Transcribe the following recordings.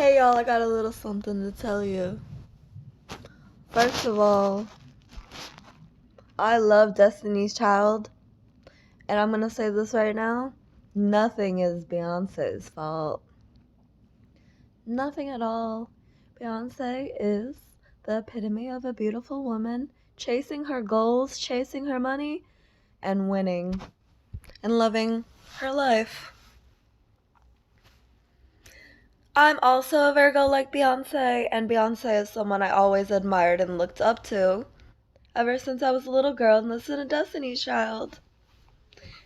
Hey y'all, I got a little something to tell you. First of all, I love Destiny's Child, and I'm gonna say this right now. Nothing is Beyonce's fault. Nothing at all. Beyonce is the epitome of a beautiful woman, chasing her goals, chasing her money, and winning, and loving her life. I'm also a Virgo like Beyonce, and Beyonce is someone I always admired and looked up to ever since I was a little girl and listened to Destiny's Child.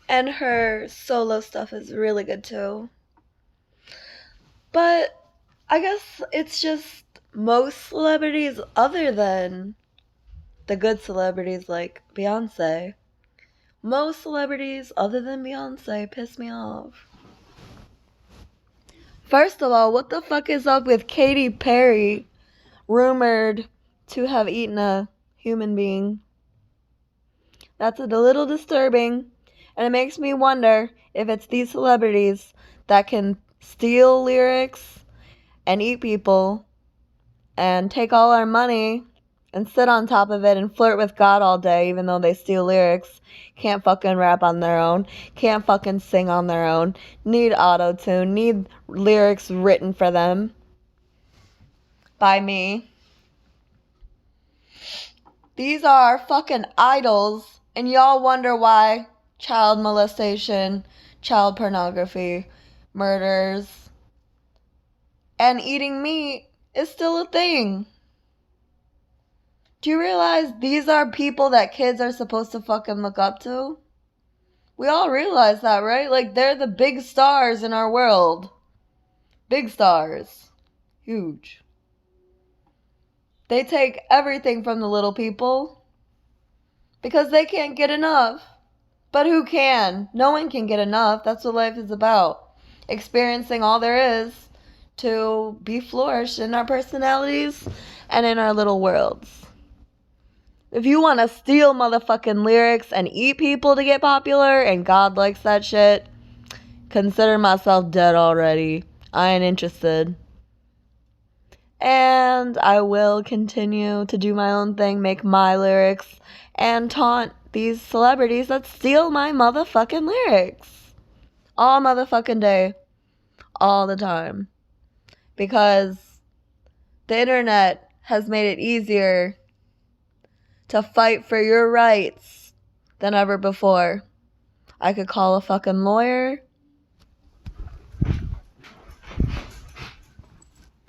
And her solo stuff is really good too. But I guess it's just most celebrities other than the good celebrities like Beyonce. Most celebrities other than Beyonce piss me off. First of all, what the fuck is up with Katy Perry, rumored to have eaten a human being? That's a little disturbing, and it makes me wonder if it's these celebrities that can steal lyrics and eat people and take all our money and sit on top of it and flirt with God all day even though they steal lyrics, can't fucking rap on their own, can't fucking sing on their own, need auto-tune, need lyrics written for them by me. These are our fucking idols, and y'all wonder why child molestation, child pornography, murders, and eating meat is still a thing. Do you realize these are people that kids are supposed to fucking look up to? We all realize that, right? Like, they're the big stars in our world. Big stars. Huge. They take everything from the little people because they can't get enough. But who can? No one can get enough. That's what life is about. Experiencing all there is to be flourished in our personalities and in our little worlds. If you want to steal motherfucking lyrics and eat people to get popular and God likes that shit, consider myself dead already. I ain't interested. And I will continue to do my own thing, make my lyrics, and taunt these celebrities that steal my motherfucking lyrics. All motherfucking day. All the time. Because the internet has made it easier to fight for your rights than ever before. I could call a fucking lawyer.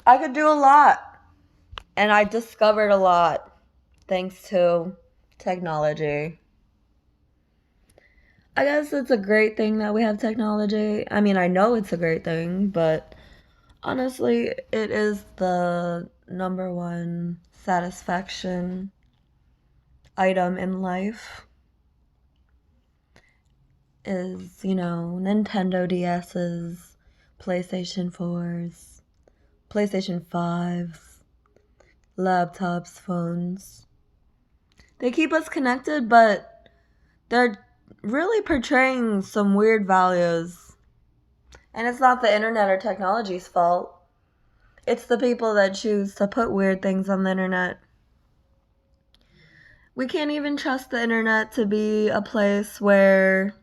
I could do a lot. And I discovered a lot thanks to technology. I guess it's a great thing that we have technology. I mean, I know it's a great thing, but honestly, it is the number one satisfaction item in life. Is, Nintendo DS's, PlayStation 4's, PlayStation 5's, laptops, phones. They keep us connected, but they're really portraying some weird values. And it's not the internet or technology's fault. It's the people that choose to put weird things on the internet. We can't even trust the internet to be a place where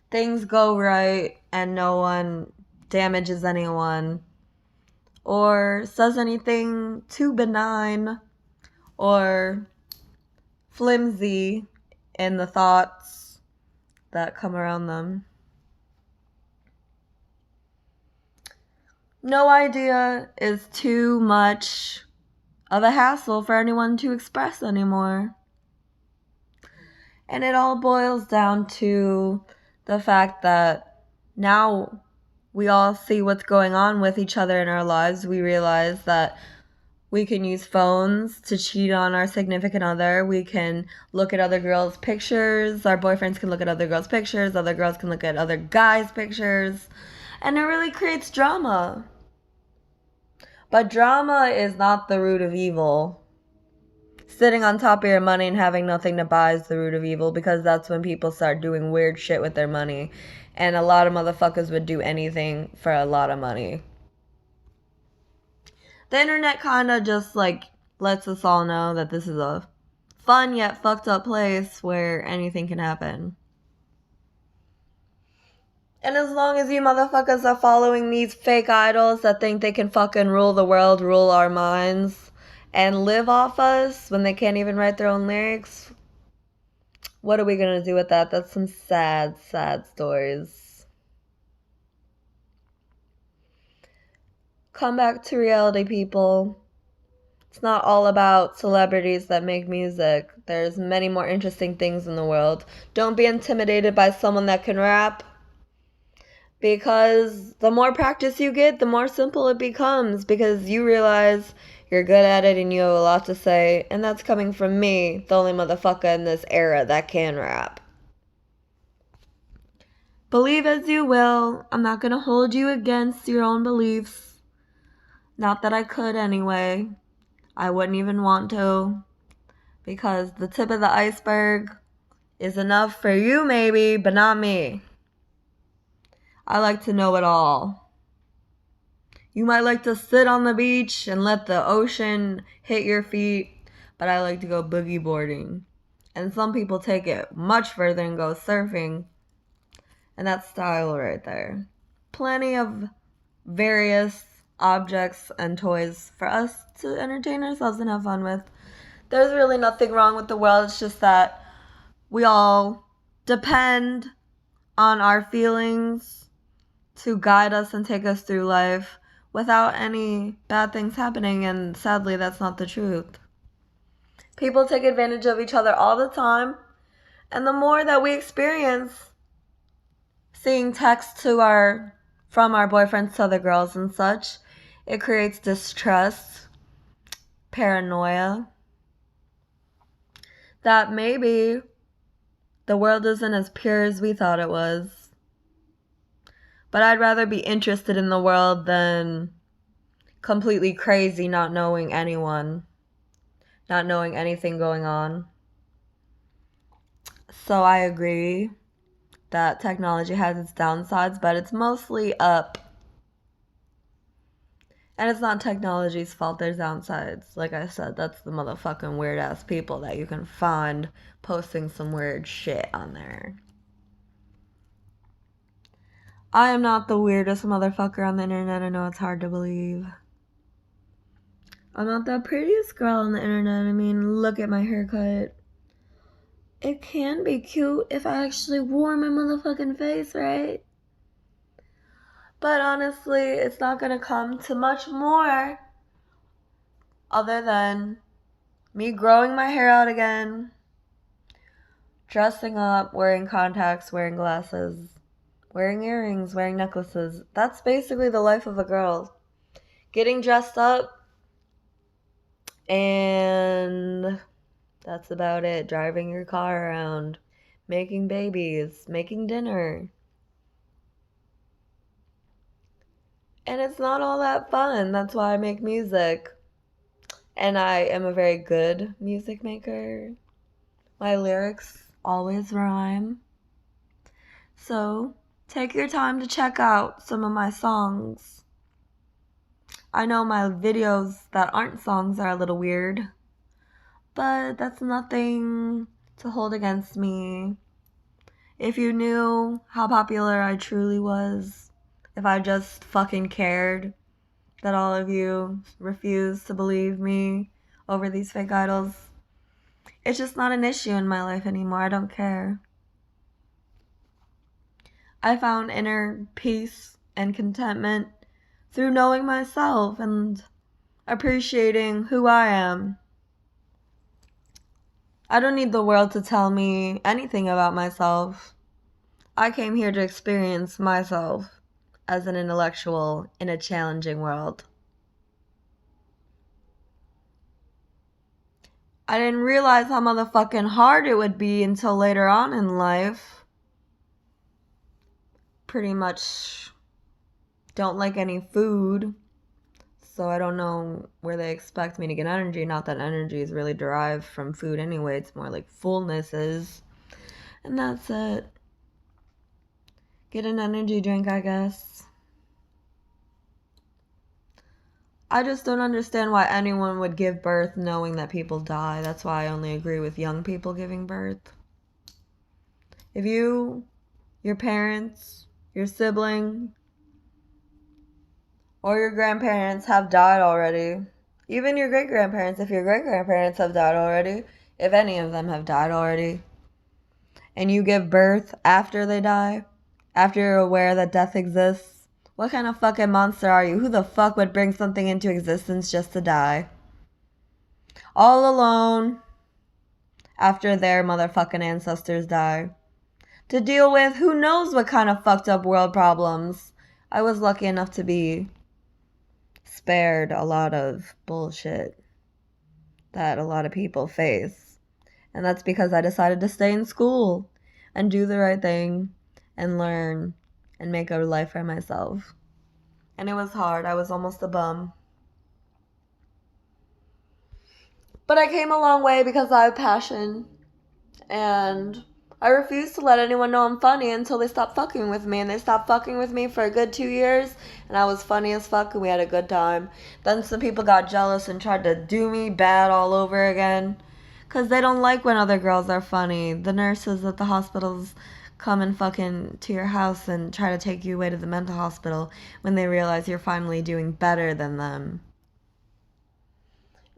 things go right and no one damages anyone or says anything too benign or flimsy in the thoughts that come around them. No idea is too much of a hassle for anyone to express anymore. And it all boils down to the fact that now we all see what's going on with each other in our lives. We realize that we can use phones to cheat on our significant other. We can look at other girls' pictures. Our boyfriends can look at other girls' pictures. Other girls can look at other guys' pictures. And it really creates drama. But drama is not the root of evil. Sitting on top of your money and having nothing to buy is the root of evil, because that's when people start doing weird shit with their money. And a lot of motherfuckers would do anything for a lot of money. The internet kind of just like lets us all know that this is a fun yet fucked up place where anything can happen. And as long as you motherfuckers are following these fake idols that think they can fucking rule the world, rule our minds, and live off us when they can't even write their own lyrics, what are we gonna do with that? That's some sad, sad stories. Come back to reality, people. It's not all about celebrities that make music. There's many more interesting things in the world. Don't be intimidated by someone that can rap, because the more practice you get, the more simple it becomes, because you realize you're good at it and you have a lot to say, and that's coming from me, the only motherfucker in this era that can rap. Believe as you will. I'm not gonna hold you against your own beliefs. Not that I could anyway. I wouldn't even want to, because the tip of the iceberg is enough for you maybe, but not me. I like to know it all. You might like to sit on the beach and let the ocean hit your feet, but I like to go boogie boarding. And some people take it much further and go surfing. And that's style right there. Plenty of various objects and toys for us to entertain ourselves and have fun with. There's really nothing wrong with the world. It's just that we all depend on our feelings to guide us and take us through life without any bad things happening, and sadly that's not the truth. People take advantage of each other all the time, and the more that we experience seeing texts from our boyfriends to other girls and such, it creates distrust, paranoia, that maybe the world isn't as pure as we thought it was. But I'd rather be interested in the world than completely crazy, not knowing anyone, not knowing anything going on. So I agree that technology has its downsides, but it's mostly up. And it's not technology's fault there's downsides. Like I said, that's the motherfucking weird ass people that you can find posting some weird shit on there. I am not the weirdest motherfucker on the internet. I know it's hard to believe. I'm not the prettiest girl on the internet. I mean, look at my haircut. It can be cute if I actually wore my motherfucking face, right? But honestly, it's not gonna come to much more other than me growing my hair out again, dressing up, wearing contacts, wearing glasses, wearing earrings, wearing necklaces. That's basically the life of a girl. Getting dressed up, and that's about it. Driving your car around, making babies, making dinner. And it's not all that fun. That's why I make music. And I am a very good music maker. My lyrics always rhyme. So take your time to check out some of my songs. I know my videos that aren't songs are a little weird, but that's nothing to hold against me. If you knew how popular I truly was, if I just fucking cared that all of you refuse to believe me over these fake idols, it's just not an issue in my life anymore. I don't care. I found inner peace and contentment through knowing myself and appreciating who I am. I don't need the world to tell me anything about myself. I came here to experience myself as an intellectual in a challenging world. I didn't realize how motherfucking hard it would be until later on in life. Pretty much don't like any food, so I don't know where they expect me to get energy. Not that energy is really derived from food anyway, it's more like fullness is. And that's it. Get an energy drink, I guess. I just don't understand why anyone would give birth knowing that people die. That's why I only agree with young people giving birth. If you, your parents, your sibling, or your grandparents have died already, even your great-grandparents, if your great-grandparents have died already, if any of them have died already, and you give birth after they die, after you're aware that death exists, what kind of fucking monster are you? Who the fuck would bring something into existence just to die? All alone after their motherfucking ancestors die. To deal with who knows what kind of fucked up world problems. I was lucky enough to be spared a lot of bullshit that a lot of people face. And that's because I decided to stay in school and do the right thing and learn and make a life for myself. And it was hard. I was almost a bum. But I came a long way because I have passion. And I refuse to let anyone know I'm funny until they stop fucking with me. And they stopped fucking with me for a good 2 years. And I was funny as fuck and we had a good time. Then some people got jealous and tried to do me bad all over again. Because they don't like when other girls are funny. The nurses at the hospitals come and fucking to your house and try to take you away to the mental hospital when they realize you're finally doing better than them.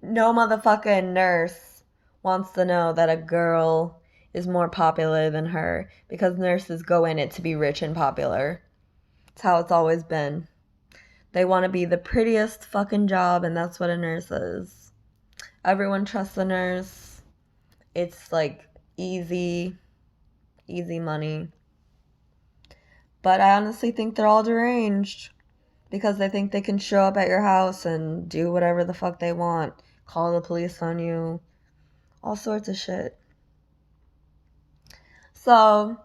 No motherfucking nurse wants to know that a girl is more popular than her because nurses go in it to be rich and popular. It's how it's always been. They want to be the prettiest fucking job, and that's what a nurse is. Everyone trusts a nurse. It's like easy money. But I honestly think they're all deranged because they think they can show up at your house and do whatever the fuck they want. Call the police on you. All sorts of shit. So,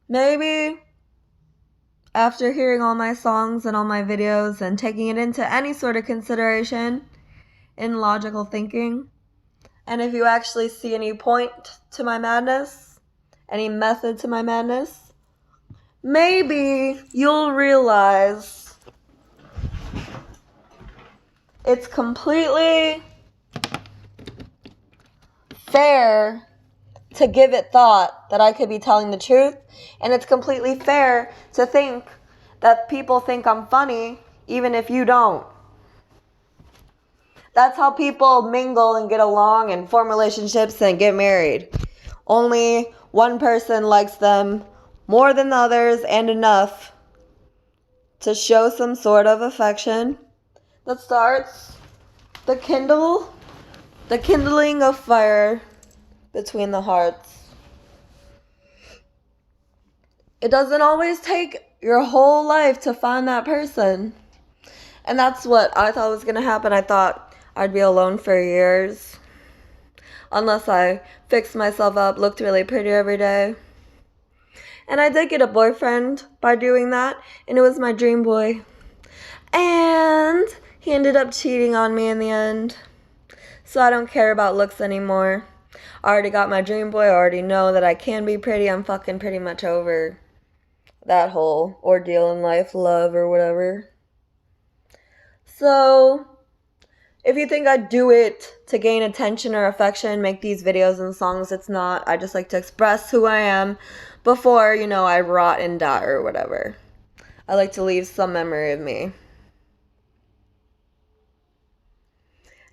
maybe after hearing all my songs and all my videos and taking it into any sort of consideration in logical thinking, and if you actually see any point to my madness, any method to my madness, maybe you'll realize it's completely fair to give it thought that I could be telling the truth, and it's completely fair to think that people think I'm funny even if you don't. That's how people mingle and get along and form relationships and get married. Only one person likes them more than the others and enough to show some sort of affection that starts the kindling of fire between the hearts. It doesn't always take your whole life to find that person. And that's what I thought was going to happen. I thought I'd be alone for years. Unless I fixed myself up, looked really pretty every day. And I did get a boyfriend by doing that. And it was my dream boy. And he ended up cheating on me in the end. So I don't care about looks anymore. I already got my dream boy. I already know that I can be pretty. I'm fucking pretty much over that whole ordeal in life, love or whatever. So, if you think I do it to gain attention or affection, make these videos and songs, it's not. I just like to express who I am before, I rot and die or whatever. I like to leave some memory of me.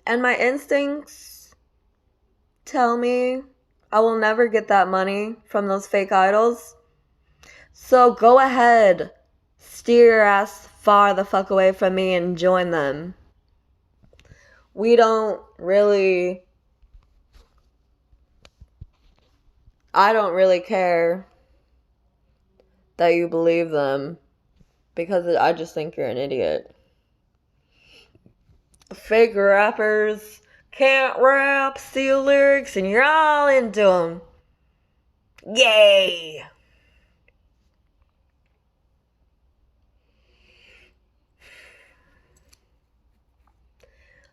And my instincts tell me I will never get that money from those fake idols. So go ahead, steer your ass far the fuck away from me and join them. I don't really care that you believe them because I just think you're an idiot. Fake rappers can't rap, steal lyrics, and you're all into them. Yay!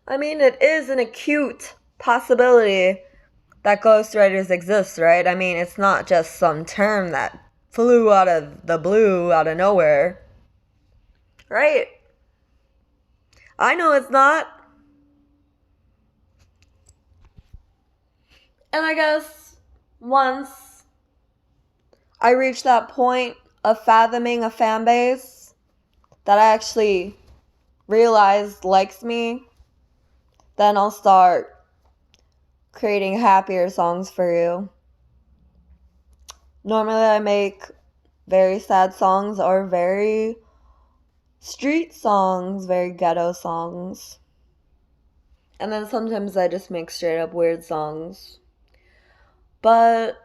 I mean, it is an acute possibility that ghostwriters exist, right? I mean, it's not just some term that flew out of the blue, out of nowhere. Right? I know it's not. And I guess once I reach that point of fathoming a fan base that I actually realize likes me, then I'll start creating happier songs for you. Normally I make very sad songs or very street songs, very ghetto songs. And then sometimes I just make straight up weird songs. But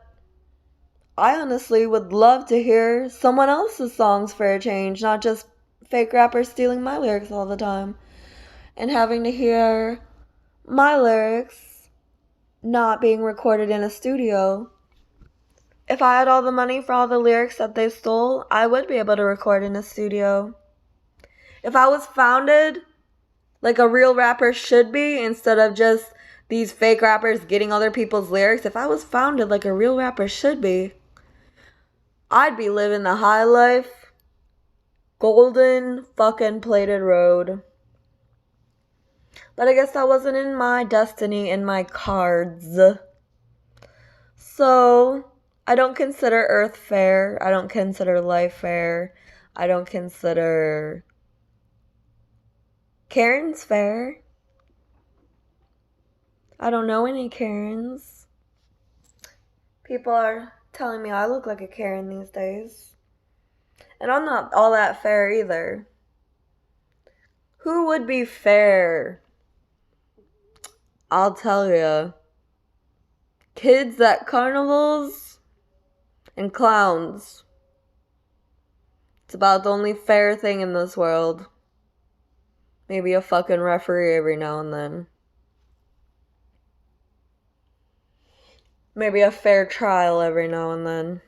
I honestly would love to hear someone else's songs for a change, not just fake rappers stealing my lyrics all the time. And having to hear my lyrics not being recorded in a studio. If I had all the money for all the lyrics that they stole, I would be able to record in a studio. If I was founded like a real rapper should be, instead of just these fake rappers getting other people's lyrics, if I was founded like a real rapper should be, I'd be living the high life, golden fucking plated road. But I guess that wasn't in my destiny, in my cards. So, I don't consider Earth fair. I don't consider life fair. I don't consider Karen's fair. I don't know any Karens. People are telling me I look like a Karen these days. And I'm not all that fair either. Who would be fair? I'll tell ya. Kids at carnivals and clowns. It's about the only fair thing in this world. Maybe a fucking referee every now and then. Maybe a fair trial every now and then.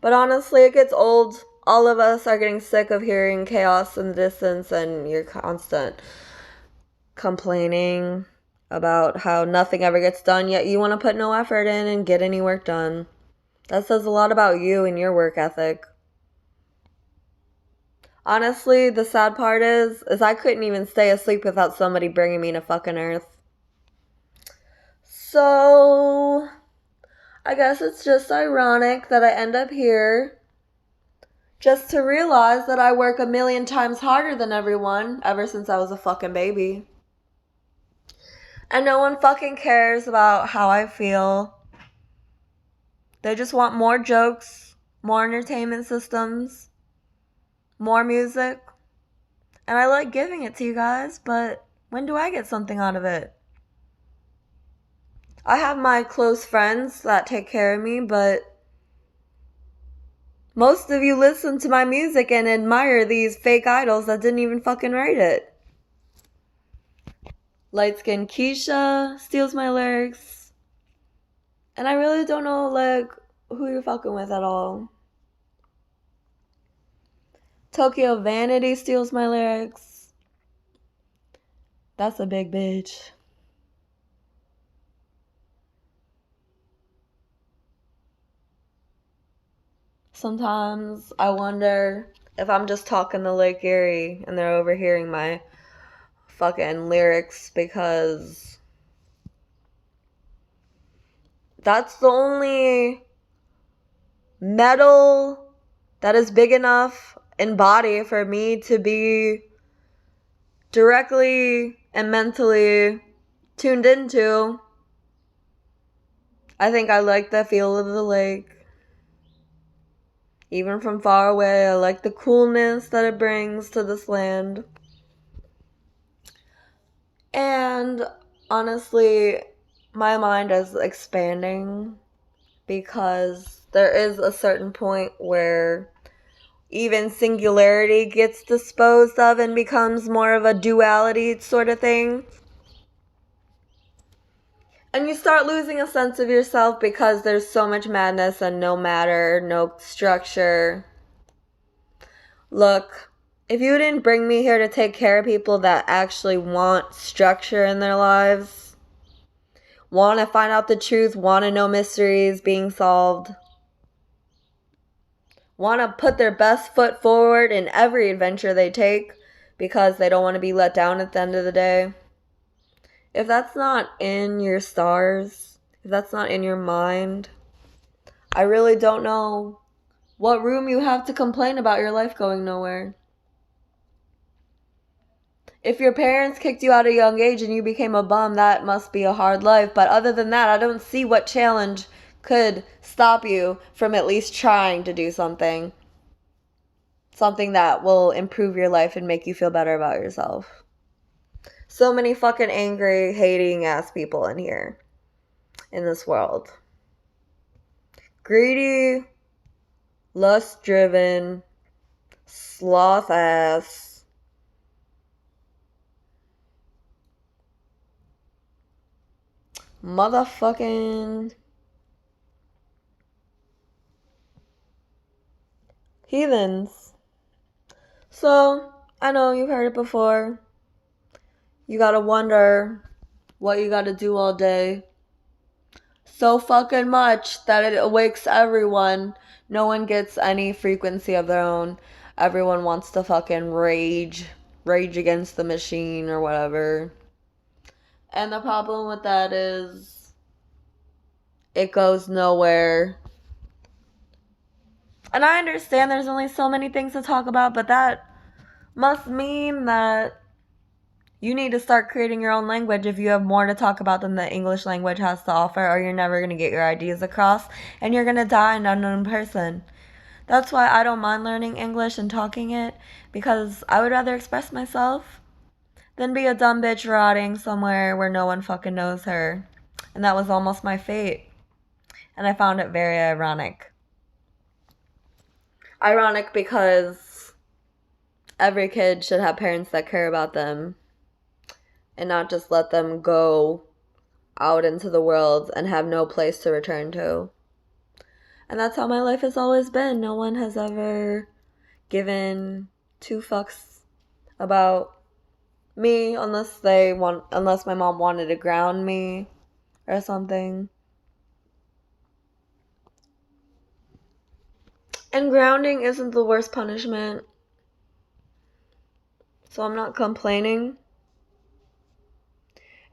But honestly, it gets old. All of us are getting sick of hearing chaos in the distance and your constant complaining about how nothing ever gets done, yet you want to put no effort in and get any work done. That says a lot about you and your work ethic. Honestly, the sad part is I couldn't even stay asleep without somebody bringing me to fucking Earth. So, I guess it's just ironic that I end up here just to realize that I work 1,000,000 times harder than everyone ever since I was a fucking baby. And no one fucking cares about how I feel. They just want more jokes, more entertainment systems, more music. And I like giving it to you guys, but when do I get something out of it? I have my close friends that take care of me, but most of you listen to my music and admire these fake idols that didn't even fucking write it. Light Skin Keisha steals my lyrics. And I really don't know, who you're fucking with at all. Tokyo Vanity steals my lyrics. That's a big bitch. Sometimes I wonder if I'm just talking to Lake Erie and they're overhearing my fucking lyrics, because that's the only metal that is big enough in body for me to be directly and mentally tuned into. I think I like the feel of the lake. Even from far away, I like the coolness that it brings to this land. And honestly, my mind is expanding because there is a certain point where even singularity gets disposed of and becomes more of a duality sort of thing. And you start losing a sense of yourself because there's so much madness and no matter, no structure. Look, if you didn't bring me here to take care of people that actually want structure in their lives, want to find out the truth, want to know mysteries being solved, want to put their best foot forward in every adventure they take, because they don't want to be let down at the end of the day. If that's not in your stars, if that's not in your mind, I really don't know what room you have to complain about your life going nowhere. If your parents kicked you out at a young age and you became a bum, that must be a hard life. But other than that, I don't see what challenge could stop you from at least trying to do something. Something that will improve your life and make you feel better about yourself. So many fucking angry, hating ass people in here. In this world. Greedy, lust driven, sloth ass. Motherfucking heathens. So, I know you've heard it before. You gotta wonder what you gotta do all day. So fucking much that it awakes everyone. No one gets any frequency of their own. Everyone wants to fucking rage against the machine or whatever. And the problem with that is it goes nowhere. And I understand there's only so many things to talk about, but that must mean that you need to start creating your own language if you have more to talk about than the English language has to offer, or you're never going to get your ideas across, and you're going to die an unknown person. That's why I don't mind learning English and talking it, because I would rather express myself than be a dumb bitch rotting somewhere where no one fucking knows her. And that was almost my fate. And I found it very ironic. Ironic because every kid should have parents that care about them and not just let them go out into the world and have no place to return to. And that's how my life has always been. No one has ever given two fucks about me unless my mom wanted to ground me or something. And grounding isn't the worst punishment. So I'm not complaining.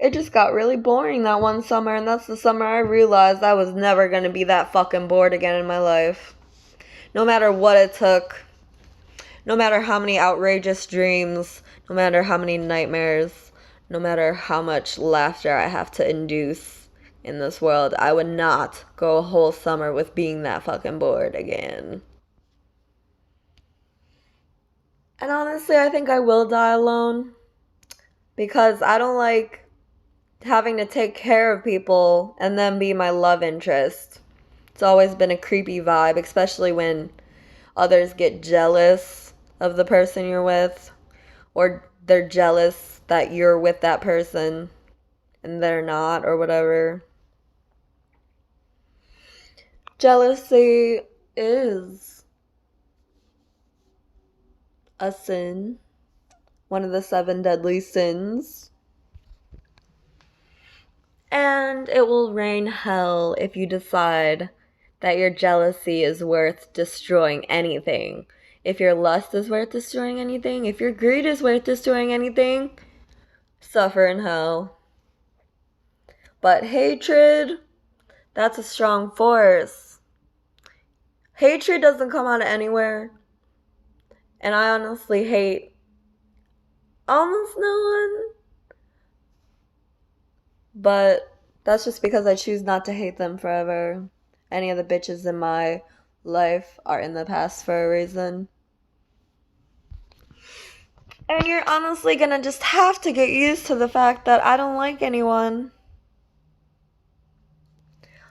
It just got really boring that one summer, and that's the summer I realized I was never going to be that fucking bored again in my life. No matter what it took. No matter how many outrageous dreams. No matter how many nightmares. No matter how much laughter I have to induce in this world, I would not go a whole summer with being that fucking bored again. And honestly, I think I will die alone. Because I don't like having to take care of people and then be my love interest. It's always been a creepy vibe, especially when others get jealous of the person you're with, or they're jealous that you're with that person and they're not, or whatever. Jealousy is a sin, one of the 7 deadly sins. And it will rain hell if you decide that your jealousy is worth destroying anything. If your lust is worth destroying anything, if your greed is worth destroying anything, suffer in hell. But hatred, that's a strong force. Hatred doesn't come out of anywhere. And I honestly hate almost no one. But that's just because I choose not to hate them forever. Any of the bitches in my life are in the past for a reason. And you're honestly gonna just have to get used to the fact that I don't like anyone.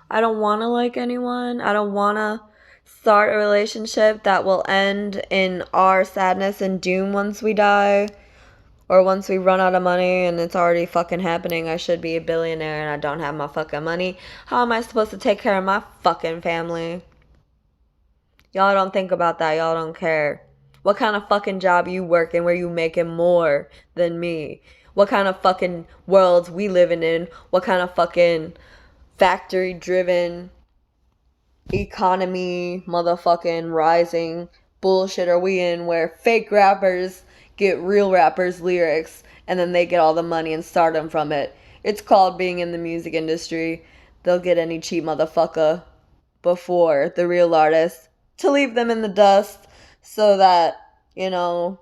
I don't wanna like anyone. I don't wanna start a relationship that will end in our sadness and doom once we die. Or once we run out of money and it's already fucking happening. I should be a billionaire and I don't have my fucking money. How am I supposed to take care of my fucking family? Y'all don't think about that. Y'all don't care. What kind of fucking job you working where you making more than me? What kind of fucking worlds we living in? What kind of fucking factory driven economy motherfucking rising bullshit are we in where fake rappers get real rappers' lyrics and then they get all the money and stardom from it. It's called being in the music industry. They'll get any cheap motherfucker before the real artist to leave them in the dust so that, you know,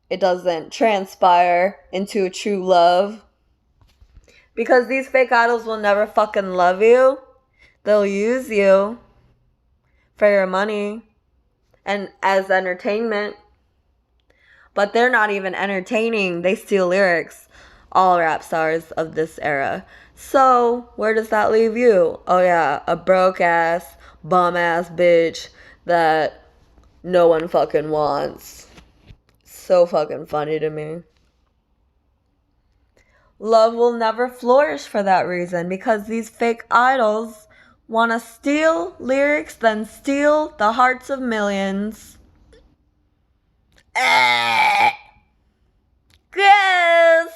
it doesn't transpire into a true love. Because these fake idols will never fucking love you. They'll use you for your money and as entertainment. But they're not even entertaining. They steal lyrics. All rap stars of this era. So, where does that leave you? Oh yeah, a broke ass, bum ass bitch that no one fucking wants. So fucking funny to me. Love will never flourish for that reason because these fake idols want to steal lyrics, then steal the hearts of millions. Gross!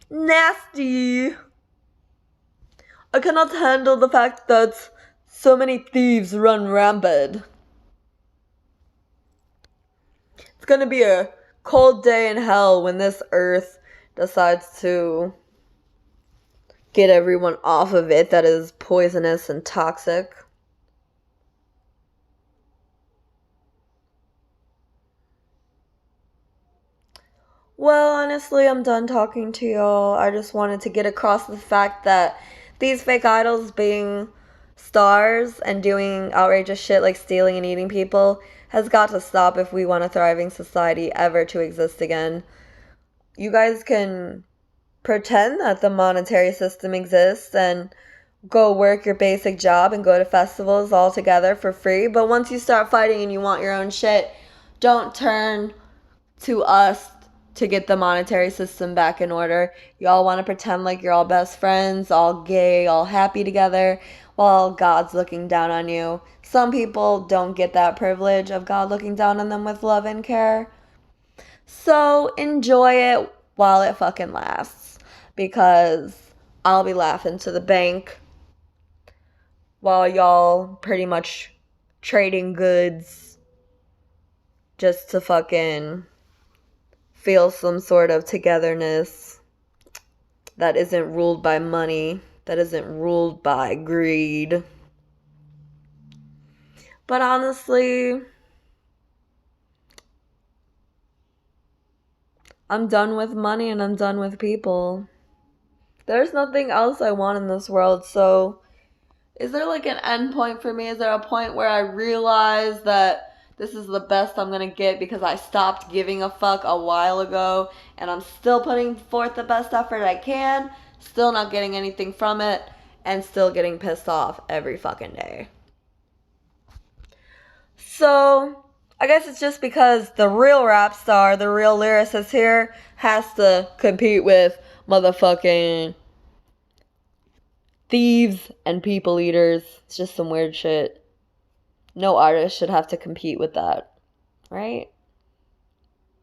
Nasty! I cannot handle the fact that so many thieves run rampant. It's gonna be a cold day in hell when this earth decides to get everyone off of it that is poisonous and toxic. Well, honestly, I'm done talking to y'all. I just wanted to get across the fact that these fake idols being stars and doing outrageous shit like stealing and eating people has got to stop if we want a thriving society ever to exist again. You guys can pretend that the monetary system exists and go work your basic job and go to festivals all together for free. But once you start fighting and you want your own shit, don't turn to us to get the monetary system back in order. Y'all want to pretend like you're all best friends, all gay, all happy together, while God's looking down on you. Some people don't get that privilege of God looking down on them with love and care. So enjoy it while it fucking lasts. Because I'll be laughing to the bank while y'all pretty much trading goods just to fucking feel some sort of togetherness that isn't ruled by money, that isn't ruled by greed. But honestly, I'm done with money and I'm done with people. There's nothing else I want in this world, so is there like an end point for me? Is there a point where I realize that this is the best I'm gonna get because I stopped giving a fuck a while ago and I'm still putting forth the best effort I can, still not getting anything from it, and still getting pissed off every fucking day? So, I guess it's just because the real rap star, the real lyricist here, has to compete with motherfucking thieves and people eaters. It's just some weird shit. No artist should have to compete with that, right?